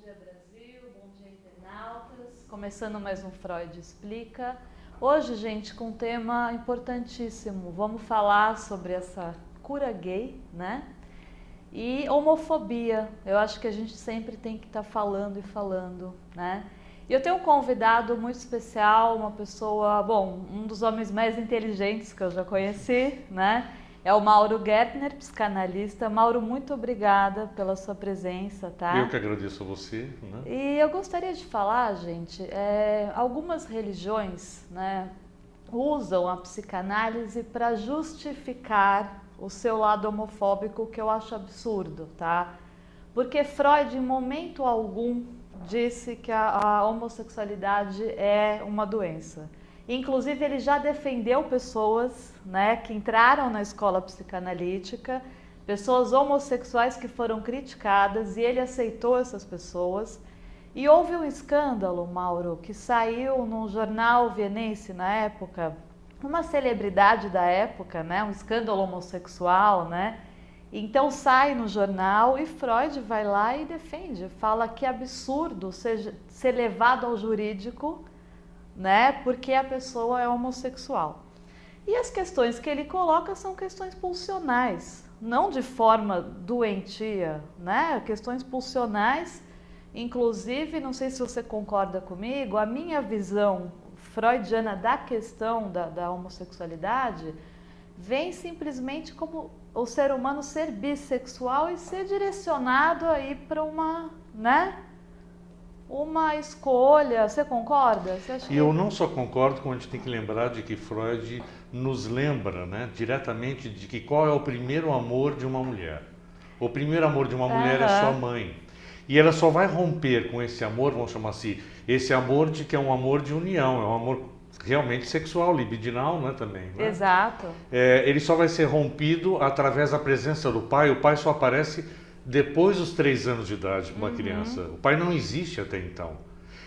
dia, Brasil. Bom dia, internautas. Começando mais um Freud Explica. Hoje, gente, com um tema importantíssimo. Vamos falar sobre essa cura gay, né? E homofobia. Eu acho que a gente sempre tem que estar falando e falando, né? E eu tenho um convidado muito especial, uma pessoa, bom, um dos homens mais inteligentes que eu já conheci, né? É o Mauro Gärtner, psicanalista. Mauro, muito obrigada pela sua presença, tá? Eu que agradeço a você, né? E eu gostaria de falar, gente, algumas religiões, né, usam a psicanálise para justificar o seu lado homofóbico, que eu acho absurdo, tá? Porque Freud, em momento algum, disse que a homossexualidade é uma doença. Inclusive, ele já defendeu pessoas, né, que entraram na escola psicanalítica, pessoas homossexuais que foram criticadas, e ele aceitou essas pessoas. E houve um escândalo, Mauro, que saiu num jornal vienense na época, uma celebridade da época, né, um escândalo homossexual, né? Então sai no jornal e Freud vai lá e defende, fala que é absurdo ser levado ao jurídico, né, porque a pessoa é homossexual. E as questões que ele coloca são questões pulsionais, não de forma doentia, né, questões pulsionais. Inclusive, não sei se você concorda comigo, a minha visão freudiana da questão da homossexualidade vem simplesmente como o ser humano ser bissexual e ser direcionado aí para uma, né, uma escolha. Você concorda? Você acha que... Eu não só concordo, como a gente tem que lembrar de que Freud nos lembra, né, diretamente de que qual é o primeiro amor de uma mulher. O primeiro amor de uma mulher é sua mãe. E ela só vai romper com esse amor, vamos chamar assim, esse amor de que é um amor de união, é um amor realmente sexual, libidinal, né, também. Né? Exato. Ele só vai ser rompido através da presença do pai. O pai só aparece depois dos 3 anos de idade para uma criança. O pai não existe até então.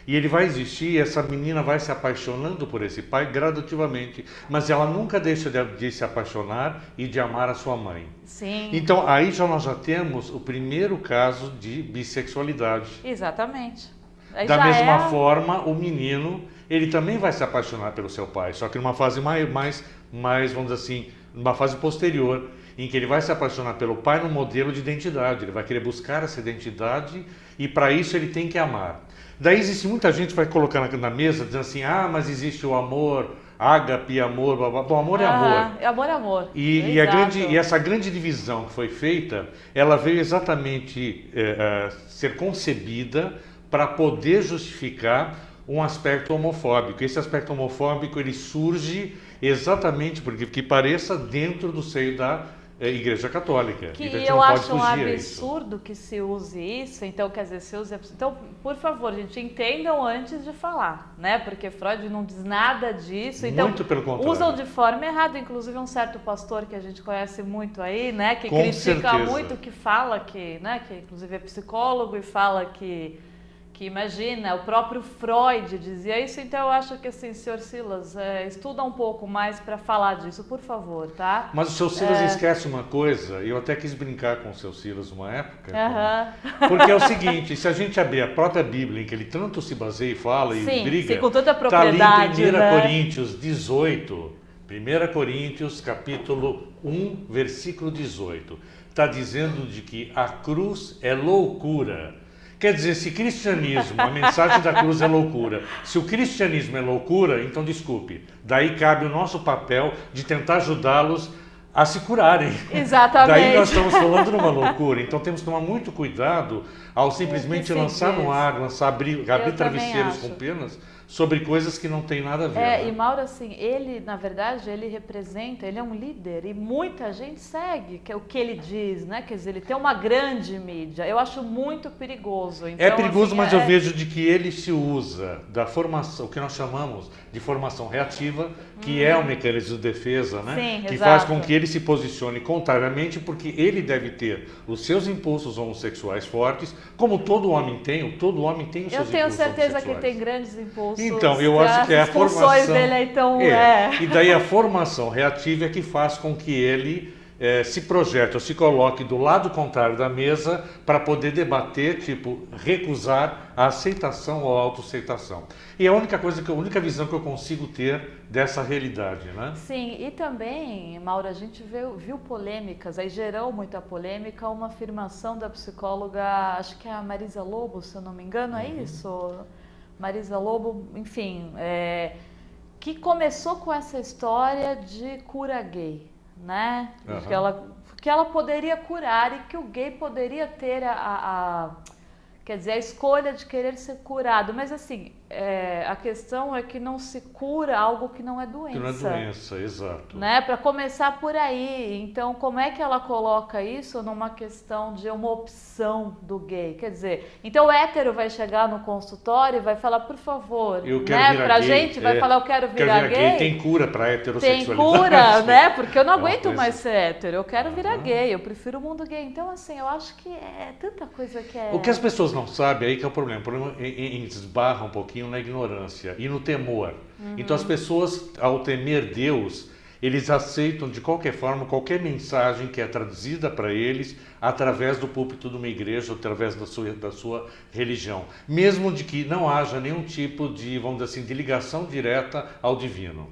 E ele vai existir, e essa menina vai se apaixonando por esse pai gradativamente, mas ela nunca deixa de se apaixonar e de amar a sua mãe. Sim. Então aí nós já temos o primeiro caso de bissexualidade. Exatamente. Aí Da mesma é... forma, o menino, ele também vai se apaixonar pelo seu pai, só que numa fase mais, vamos dizer assim, numa fase posterior, em que ele vai se apaixonar pelo pai no modelo de identidade, ele vai querer buscar essa identidade e para isso ele tem que amar. Daí existe muita gente que vai colocar na mesa dizendo assim, mas existe o amor, ágape, amor, blá, blá. Bom, amor é amor. É amor é amor. E essa grande divisão que foi feita, ela veio exatamente ser concebida para poder justificar um aspecto homofóbico. Esse aspecto homofóbico ele surge exatamente porque que pareça dentro do seio da Igreja Católica. Que então, eu acho um absurdo que se use isso. Então, quer dizer, se use... Então, por favor, gente, entendam antes de falar, né? Porque Freud não diz nada disso. Então, muito pelo contrário. Usam de forma errada. Inclusive, um certo pastor que a gente conhece muito aí, né? Que Com critica certeza. muito, que fala que, né? Que inclusive é psicólogo e fala que imagina, o próprio Freud dizia isso. Então eu acho que assim, senhor Silas, estuda um pouco mais para falar disso, por favor, tá? Mas o seu Silas esquece uma coisa, eu até quis brincar com o seu Silas uma época, porque é o seguinte, se a gente abrir a própria Bíblia, em que ele tanto se baseia e fala e briga, com tanta está propriedade, ali em 1 né? Coríntios 18, 1 Coríntios capítulo 1, versículo 18, está dizendo de que a cruz é loucura. Quer dizer, se cristianismo, a mensagem da cruz é loucura, se o cristianismo é loucura, então desculpe, daí cabe o nosso papel de tentar ajudá-los a se curarem. Exatamente. Daí nós estamos falando numa loucura, então temos que tomar muito cuidado ao simplesmente lançar no ar, abrir travesseiros com penas sobre coisas que não tem nada a ver. Né? E Mauro, assim, ele, na verdade, ele é um líder e muita gente segue o que ele diz, né? Quer dizer, ele tem uma grande mídia. Eu acho muito perigoso. Então, é perigoso, assim, mas eu vejo de que ele se usa da formação, o que nós chamamos de formação reativa, que é o mecanismo de defesa, né? Sim, que exato. faz com que ele se posicione contrariamente, porque ele deve ter os seus impulsos homossexuais fortes, como todo homem tem os seus impulsos homossexuais. Eu tenho certeza que ele tem grandes impulsos. Então, eu acho que é a formação dele, então, E daí a formação reativa é que faz com que ele se projete ou se coloque do lado contrário da mesa para poder debater, tipo, recusar a aceitação ou a autoaceitação. E é a única visão que eu consigo ter dessa realidade, né? Sim, e também, Maura, a gente viu polêmicas, aí gerou muita polêmica, uma afirmação da psicóloga, acho que é a Marisa Lobo, se eu não me engano, é isso? Marisa Lobo, enfim, que começou com essa história de cura gay, né? Que ela poderia curar e que o gay poderia ter quer dizer, a escolha de querer ser curado. Mas assim, a questão é que não se cura algo que não é doença. Que não é doença, exato. Né? Para começar por aí. Então, como é que ela coloca isso numa questão de uma opção do gay? Quer dizer, então o hétero vai chegar no consultório e vai falar, por favor, eu quero né? virar Pra gay. gente, vai falar, eu quero virar gay. Tem cura para heterossexualidade. Tem cura, né? Porque eu não aguento coisa... mais ser hétero, eu quero virar gay, eu prefiro o mundo gay. Então, assim, eu acho que é tanta coisa que é... O que as pessoas não sabem, aí que é o problema. O problema esbarra um pouquinho na ignorância e no temor. Então as pessoas, ao temer Deus, eles aceitam de qualquer forma qualquer mensagem que é traduzida para eles através do púlpito de uma igreja, através da sua religião. Mesmo de que não haja nenhum tipo de, vamos dizer assim, de ligação direta ao divino.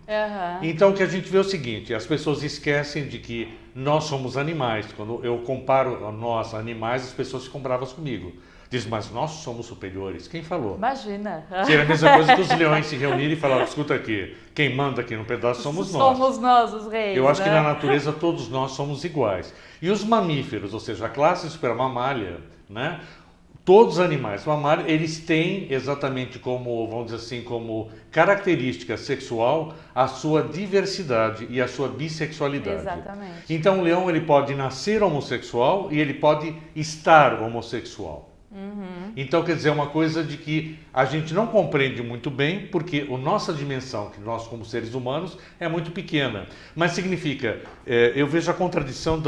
Então o que a gente vê é o seguinte, as pessoas esquecem de que nós somos animais. Quando eu comparo a nós animais, as pessoas ficam bravas comigo. Diz, mas nós somos superiores. Quem falou? Imagina. Seria a mesma coisa que os leões se reunirem e falar, escuta aqui, quem manda aqui no pedaço somos nós. Somos nós os reis. Eu acho que na natureza todos nós somos iguais. E os mamíferos, ou seja, a classe supermamália, né? Todos os animais mamários, eles têm exatamente como, vamos dizer assim, como característica sexual a sua diversidade e a sua bissexualidade. Exatamente. Então o leão ele pode nascer homossexual e ele pode estar homossexual. Então, quer dizer, é uma coisa de que a gente não compreende muito bem, porque a nossa dimensão, que nós como seres humanos, é muito pequena. Mas significa, eu vejo a contradição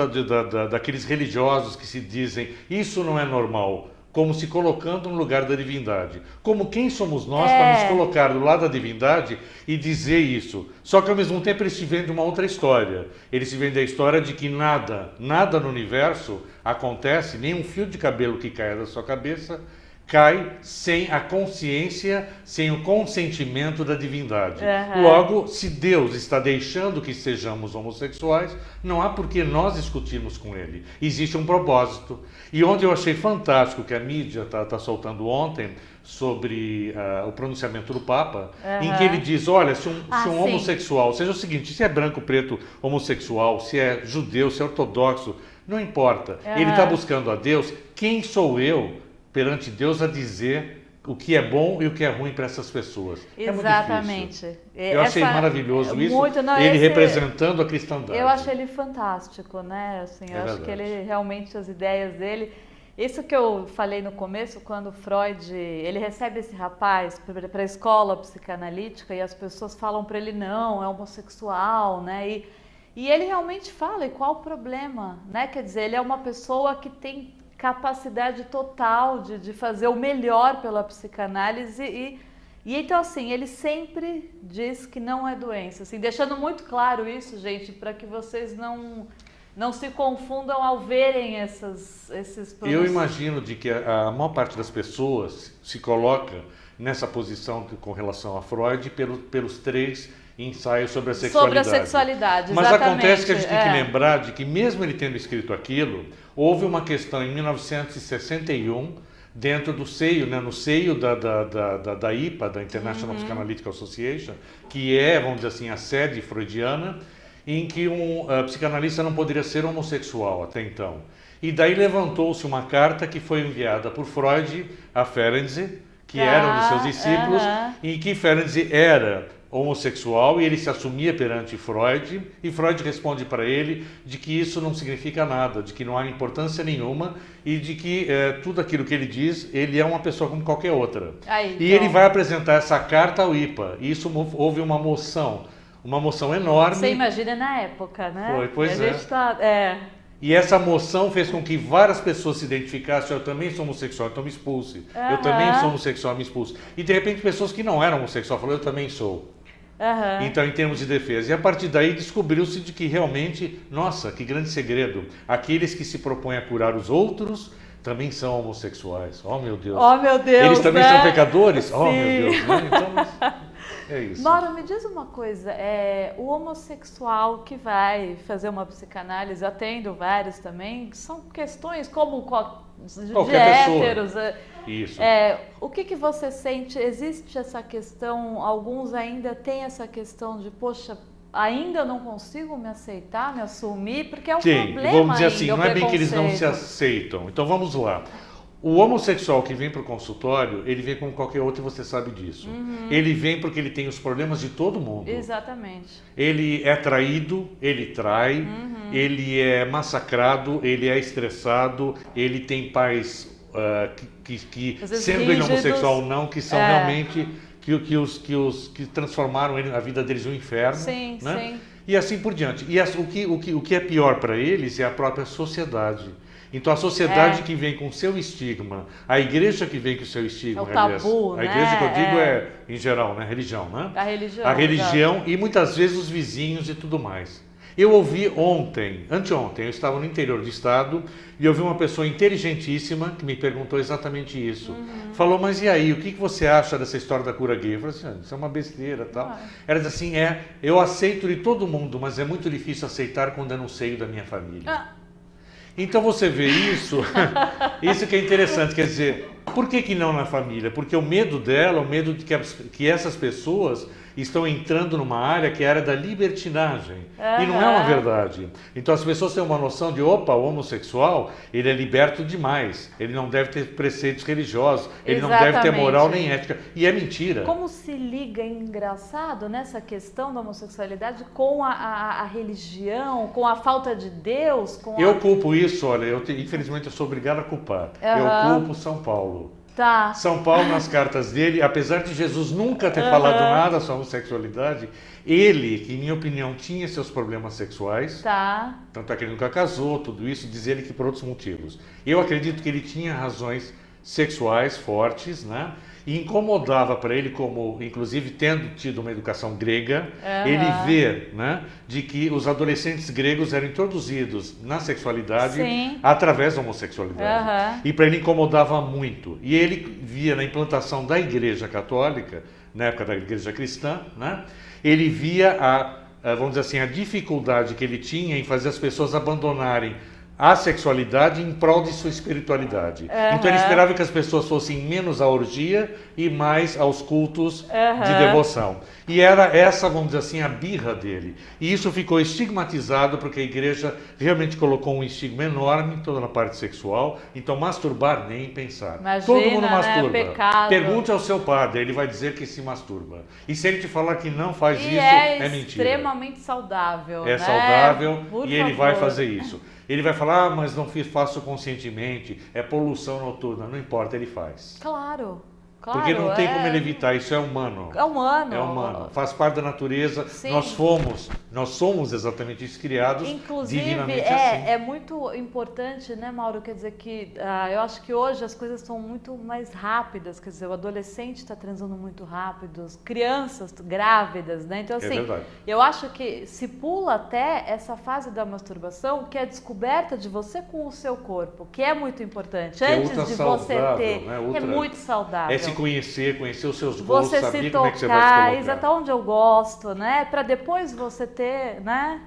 daqueles religiosos que se dizem, isso não é normal, como se colocando no lugar da divindade. Como quem somos nós para nos colocar do lado da divindade e dizer isso? Só que ao mesmo tempo eles se vendem uma outra história. Eles se vendem a história de que nada no universo acontece, nem um fio de cabelo que caia da sua cabeça cai sem a consciência, sem o consentimento da divindade. Logo, se Deus está deixando que sejamos homossexuais, não há por que nós discutirmos com Ele. Existe um propósito. E onde eu achei fantástico que a mídia está soltando ontem sobre o pronunciamento do Papa, em que ele diz, olha, se um homossexual, seja o seguinte, se é branco, preto, homossexual, se é judeu, se é ortodoxo, não importa. Ele está buscando a Deus. Quem sou eu perante Deus a dizer o que é bom e o que é ruim para essas pessoas? Exatamente. É muito difícil. Eu achei maravilhoso isso, ele representando a cristandade. Eu acho ele fantástico, né? Assim, eu acho que ele realmente, as ideias dele... Isso que eu falei no começo, quando Freud, ele recebe esse rapaz para a escola psicanalítica e as pessoas falam para ele, não, é homossexual, né? E ele realmente fala, e qual o problema, né? Quer dizer, ele é uma pessoa que tem capacidade total de fazer o melhor pela psicanálise e então assim, ele sempre diz que não é doença, assim, deixando muito claro isso, gente, para que vocês não se confundam ao verem esses produtos. Eu imagino de que a maior parte das pessoas se coloca nessa posição com relação a Freud pelos 3 ensaios sobre a sexualidade. Sobre a sexualidade, mas exatamente. Acontece que a gente tem que lembrar de que mesmo ele tendo escrito aquilo, houve uma questão em 1961, dentro do seio, né, no seio da IPA, da International Psychoanalytic Association, que é, vamos dizer assim, a sede freudiana, em que um psicanalista não poderia ser homossexual até então. E daí levantou-se uma carta que foi enviada por Freud a Ferenczi, que era um dos seus discípulos, em que Ferenczi era homossexual e ele se assumia perante Freud, e Freud responde para ele de que isso não significa nada, de que não há importância nenhuma e de que tudo aquilo que ele diz, ele é uma pessoa como qualquer outra. E ele vai apresentar essa carta ao IPA, e isso houve uma moção enorme. Você imagina na época, né? Pois é. E essa moção fez com que várias pessoas se identificassem, eu também sou homossexual, então me expulse. Eu também sou homossexual, me expulse. E de repente pessoas que não eram homossexuais falaram, eu também sou. Aham. Então, em termos de defesa. E a partir daí descobriu-se de que realmente, nossa, que grande segredo. Aqueles que se propõem a curar os outros também são homossexuais. Oh, meu Deus. Oh, meu Deus, Eles também né? são pecadores? Oh, meu Sim. Deus. Né? Então, é isso. Mauro, me diz uma coisa, o homossexual que vai fazer uma psicanálise, atendo vários também, são questões como de Qualquer pessoa. héteros. Isso. O que você sente? Existe essa questão, alguns ainda têm essa questão de, poxa, ainda não consigo me aceitar, me assumir, porque é um Tem, problema vamos dizer ainda, assim, o não é bem que eles não se preconceito. aceitam. Então vamos lá. O homossexual que vem para o consultório, ele vem como qualquer outro e você sabe disso. Ele vem porque ele tem os problemas de todo mundo. Exatamente. Ele é traído, ele trai, ele é massacrado, ele é estressado, ele tem pais que Às vezes sendo ele rígidos. homossexual ou não, que são realmente que transformaram a vida deles um inferno. Sim, né? sim. E assim por diante. E o que é pior para eles é a própria sociedade. Então a sociedade que vem com o seu estigma, a igreja que vem com o seu estigma, É o tabu, a igreja que eu digo né? em geral, né? Religião, né? A religião. A religião e muitas vezes os vizinhos e tudo mais. Eu ouvi anteontem, eu estava no interior do estado e ouvi uma pessoa inteligentíssima que me perguntou exatamente isso. Falou, mas e aí, o que você acha dessa história da cura gay? Eu falei assim, isso é uma besteira tal. Ela disse assim, eu aceito de todo mundo, mas é muito difícil aceitar quando é no seio da minha família. Então você vê isso, isso que é interessante, quer dizer, por que não na família? Porque o medo dela, o medo de que essas pessoas estão entrando numa área que é a área da libertinagem. E não é uma verdade. Então as pessoas têm uma noção de, opa, o homossexual, ele é liberto demais, ele não deve ter preceitos religiosos, ele não deve ter moral nem ética. E é mentira. Como se liga, engraçado, nessa questão da homossexualidade com a religião, com a falta de Deus? Eu culpo isso, olha, infelizmente eu sou obrigado a culpar. Eu culpo São Paulo. Tá. São Paulo, nas cartas dele, apesar de Jesus nunca ter falado nada sobre homossexualidade, ele, que em minha opinião tinha seus problemas sexuais, tanto é que ele nunca casou, tudo isso, diz ele que por outros motivos. Eu acredito que ele tinha razões sexuais fortes, né? E incomodava para ele, como inclusive tendo tido uma educação grega, ele ver, né, de que os adolescentes gregos eram introduzidos na sexualidade através da homossexualidade. E para ele incomodava muito. E ele via na implantação da Igreja Católica, na época da Igreja Cristã, né, ele via vamos dizer assim, a dificuldade que ele tinha em fazer as pessoas abandonarem a sexualidade em prol de sua espiritualidade. Então ele esperava que as pessoas fossem menos à orgia e mais aos cultos de devoção. E era essa, vamos dizer assim, a birra dele. E isso ficou estigmatizado porque a igreja realmente colocou um estigma enorme toda na parte sexual. Então masturbar nem pensar. Imagina, todo mundo masturba. Né? Pecado. Pergunte ao seu padre, ele vai dizer que se masturba. E se ele te falar que não faz isso, é mentira. É extremamente saudável. É né? saudável Por e favor. ele vai fazer isso. Ele vai falar, mas não faço conscientemente, é poluição noturna. Não importa, ele faz. Claro. Porque não tem como ele evitar, isso é humano. É humano. É humano, faz parte da natureza. Sim. Nós somos exatamente isso, criados divinamente assim. É muito importante, né, Mauro? Quer dizer que eu acho que hoje as coisas são muito mais rápidas. Quer dizer, o adolescente está transando muito rápido, as crianças grávidas, né? Então, assim, eu acho que se pula até essa fase da masturbação, que é a descoberta de você com o seu corpo, que é muito importante. Antes de você ter, né? é muito saudável. É se conhecer os seus gostos, saber como é que você vai se colocar. Exato onde eu gosto, né? Para depois você ter, né?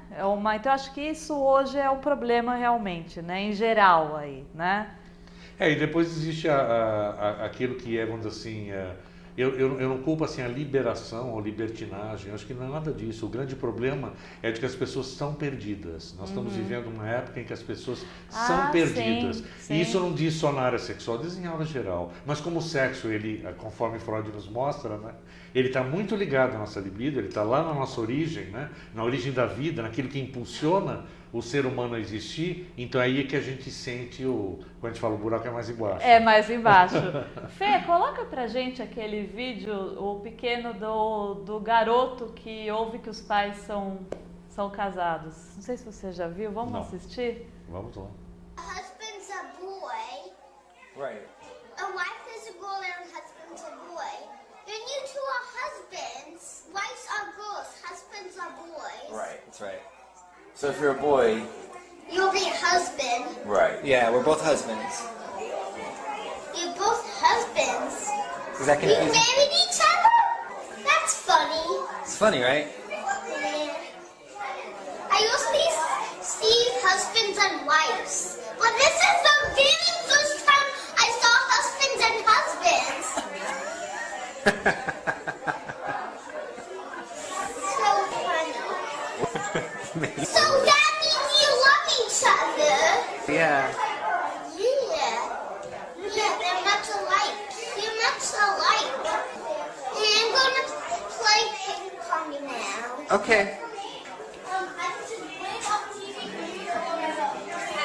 Então acho que isso hoje é um problema realmente, né? Em geral aí, né? E depois existe aquilo que é, vamos dizer assim, eu não culpo assim a liberação ou libertinagem, eu acho que não é nada disso. O grande problema é de que as pessoas são perdidas. Nós estamos vivendo uma época em que as pessoas são perdidas. Sim. E isso não diz só na área sexual, diz em área geral. Mas como o sexo, ele, conforme Freud nos mostra, né, ele está muito ligado à nossa libido, ele está lá na nossa origem, né, na origem da vida, naquilo que impulsiona o ser humano a existir, então é aí que a gente sente quando a gente fala o buraco é mais embaixo. É mais embaixo. Fê, coloca pra gente aquele vídeo, o pequeno do garoto que ouve que os pais são casados. Não sei se você já viu, vamos assistir? Vamos lá. A husband's a boy. Right. A wife is a girl and a husband's a boy. And you two are husbands. Wives are girls. Husbands are boys. Right, that's right. So if you're a boy, You'll be a husband. right? Yeah, we're both husbands. You're both husbands. Is that You confusing? married each other? That's funny. It's funny, right? Yeah. I usually see husbands and wives. But this is the very first time I saw husbands and husbands. So funny. So that means you love each other. Yeah. Yeah. Yeah, they're much alike. You're much alike. And I'm gonna play ping pong now. Okay.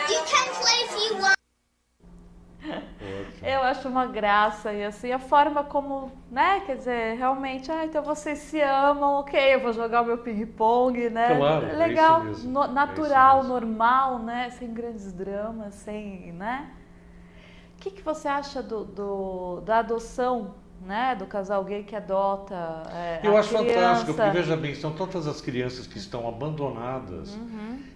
You can play if you want. Eu acho uma graça e assim a forma como, né, quer dizer, realmente, então vocês se amam, ok, eu vou jogar o meu ping-pong, né? Claro, é legal, isso mesmo, natural, é isso mesmo. normal, né? Sem grandes dramas, sem, né? O que você acha da adoção, né? Do casal gay que adota Eu a acho criança? fantástico, porque veja bem, são tantas as crianças que estão abandonadas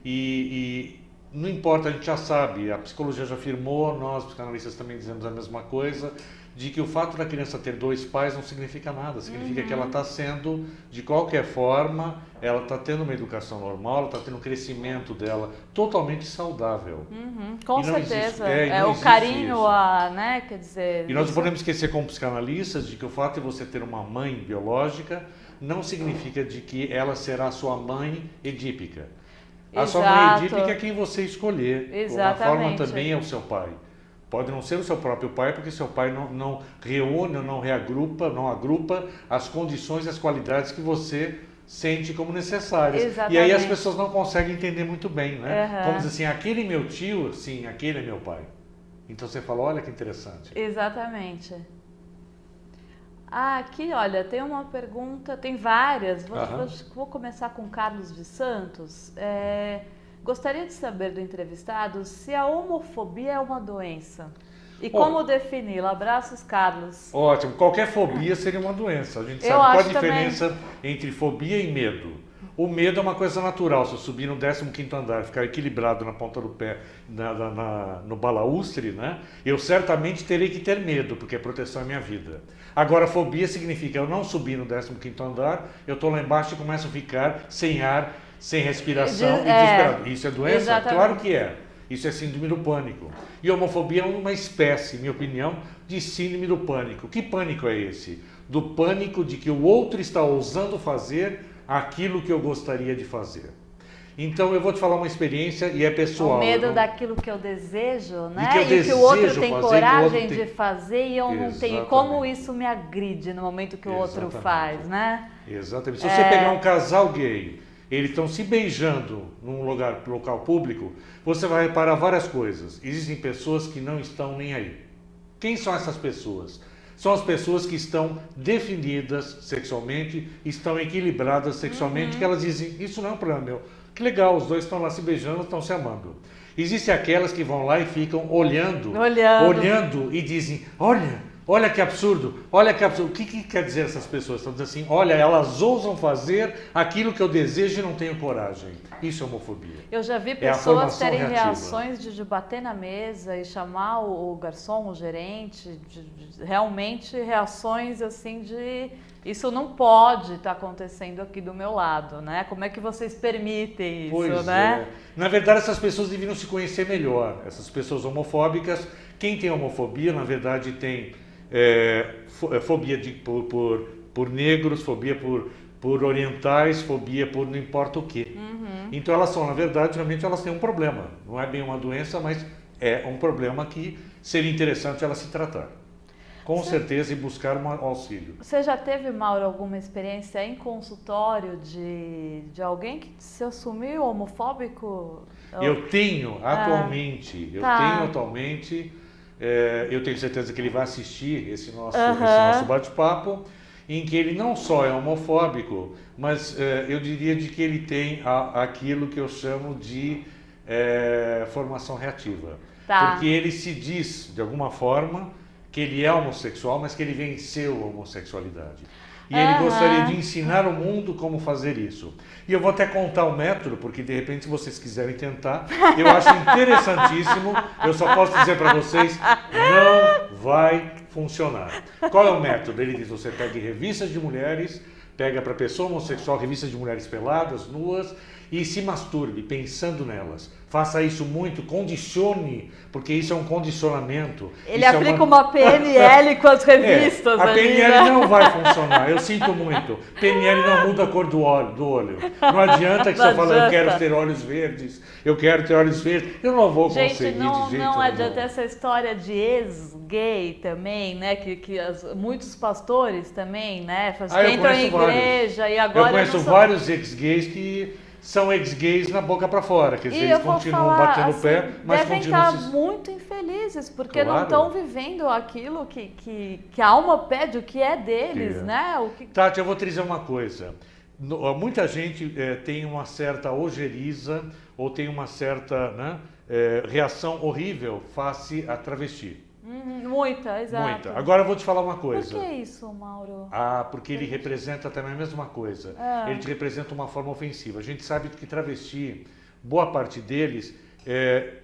e não importa, a gente já sabe, a psicologia já afirmou, nós psicanalistas também dizemos a mesma coisa, de que o fato da criança ter dois pais não significa nada, significa que ela está sendo, de qualquer forma, ela está tendo uma educação normal, ela está tendo um crescimento dela totalmente saudável. Com E não existe- certeza, não o existe carinho, isso. né? Quer dizer, E nós não isso- podemos esquecer como psicanalistas de que o fato de você ter uma mãe biológica não significa de que ela será a sua mãe edípica. A sua mãe Exato. edípica é quem você escolher. A Exatamente. forma também é o seu pai. Pode não ser o seu próprio pai, porque seu pai não reúne, não agrupa as condições e as qualidades que você sente como necessárias. Exatamente. E aí as pessoas não conseguem entender muito bem, né? Aham. Como dizer assim, aquele meu tio, sim, aquele é meu pai. Então você fala, olha que interessante. Exatamente. Ah, aqui, olha, tem uma pergunta, tem várias. Vou começar com Carlos de Santos. Gostaria de saber do entrevistado se a homofobia é uma doença. E como defini-la? Abraços, Carlos. Ótimo. Qualquer fobia seria uma doença. A gente Eu sabe qual a acho diferença entre fobia e medo. O medo é uma coisa natural. Se eu subir no 15º andar, ficar equilibrado na ponta do pé, no balaústre, né? Eu certamente terei que ter medo, porque a proteção é minha vida. Agora, fobia significa eu não subir no 15º andar, eu estou lá embaixo e começo a ficar sem ar, sem respiração e desesperado. Isso é doença? Exatamente. Claro que é. Isso é síndrome do pânico. E a homofobia é uma espécie, em minha opinião, de síndrome do pânico. Que pânico é esse? Do pânico de que o outro está ousando fazer aquilo que eu gostaria de fazer. Então eu vou te falar uma experiência e é pessoal. O medo eu não- daquilo que eu desejo, né? que eu E que o outro desejo tem fazer, coragem que o outro tem- de fazer e eu não tenho. Exatamente. Como isso me agride no momento que o outro Exatamente. faz, né? Exatamente. Se você pegar um casal gay, eles estão se beijando num local público, você vai reparar várias coisas. Existem pessoas que não estão nem aí. Quem são essas pessoas? São as pessoas que estão definidas sexualmente, estão equilibradas sexualmente, que elas dizem, isso não é um problema meu. Que legal, os dois estão lá se beijando, estão se amando. Existem aquelas que vão lá e ficam olhando e dizem, olha que absurdo, olha que absurdo. O que quer dizer essas pessoas? Estão dizendo assim, olha, elas ousam fazer aquilo que eu desejo e não tenho coragem. Isso é homofobia. Eu já vi a pessoas formação terem reativa. reações de bater na mesa e chamar o garçom, o gerente, realmente reações assim de isso não pode estar acontecendo aqui do meu lado, né? Como é que vocês permitem isso, Pois né? é. Na verdade, essas pessoas deveriam se conhecer melhor. Essas pessoas homofóbicas, quem tem homofobia, na verdade, tem fobia por negros, fobia por orientais, fobia por não importa o quê. Então elas são, na verdade, realmente elas têm um problema. Não é bem uma doença, mas é um problema que seria interessante elas se tratar. Com certeza, e buscar um auxílio. Você já teve, Mauro, alguma experiência em consultório de alguém que se assumiu homofóbico? Eu tenho atualmente, eu tenho certeza que ele vai assistir esse nosso bate-papo, em que ele não só é homofóbico, mas eu diria de que ele tem aquilo que eu chamo de formação reativa. Tá. Porque ele se diz, de alguma forma, que ele é homossexual, mas que ele venceu a homossexualidade. E ele gostaria de ensinar o mundo como fazer isso. E eu vou até contar o método, porque de repente, se vocês quiserem tentar, eu acho interessantíssimo. Eu só posso dizer para vocês, não vai funcionar. Qual é o método? Ele diz, você pega revistas de mulheres, pega para pessoa homossexual revistas de mulheres peladas, nuas, e se masturbe pensando nelas. Faça isso muito, condicione, porque isso é um condicionamento. Ele aplica uma PNL com as revistas. A ali, PNL né? não vai funcionar, eu sinto muito. PNL não muda a cor do olho. Não adianta que você fala, eu quero ter olhos verdes, eu quero ter olhos verdes. Eu não vou conseguir Gente, não, de jeito não nenhum. adianta essa história de ex-gay também, né? Que muitos pastores também, né? Entram em igreja e agora... Eu conheço vários ex-gays que são ex-gays na boca para fora, quer dizer, eles continuam batendo o pé, mas devem continuam estar muito infelizes, porque não Claro. estão vivendo aquilo que a alma pede, o que é deles, né? Tati, eu vou te dizer uma coisa. Muita gente tem uma certa ojeriza ou tem uma certa reação horrível face a travesti. Muita, exato. Muita. Agora eu vou te falar uma coisa. Por que isso, Mauro? Porque ele representa também a mesma coisa. Ele te representa uma forma ofensiva. A gente sabe que travesti, boa parte deles,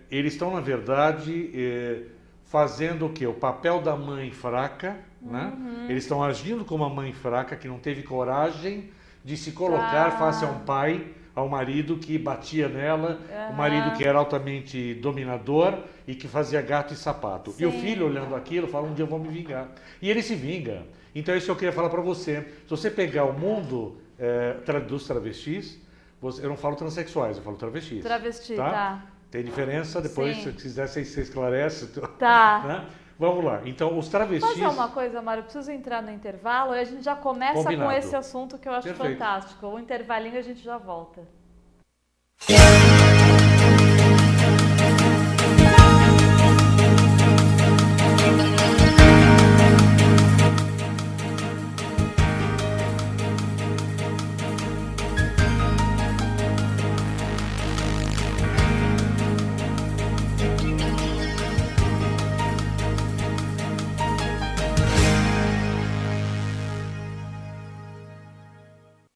eles estão, na verdade, fazendo o quê? O papel da mãe fraca, né? Eles estão agindo como a mãe fraca que não teve coragem de se colocar face a um pai, ao marido que batia nela, o marido que era altamente dominador e que fazia gato e sapato. Sim. E o filho, olhando aquilo, fala, um dia eu vou me vingar. E ele se vinga. Então é isso que eu queria falar para você. Se você pegar o mundo dos travestis, eu não falo transexuais, eu falo travestis. Travesti, tá. Tem diferença, depois, Sim. se quiser, você esclarece. Tá. Né? Vamos lá. Então, os travestis... Fazer uma coisa, Mário, eu preciso entrar no intervalo e a gente já começa Combinado. com esse assunto que eu acho Perfeito. fantástico. O intervalinho a gente já volta.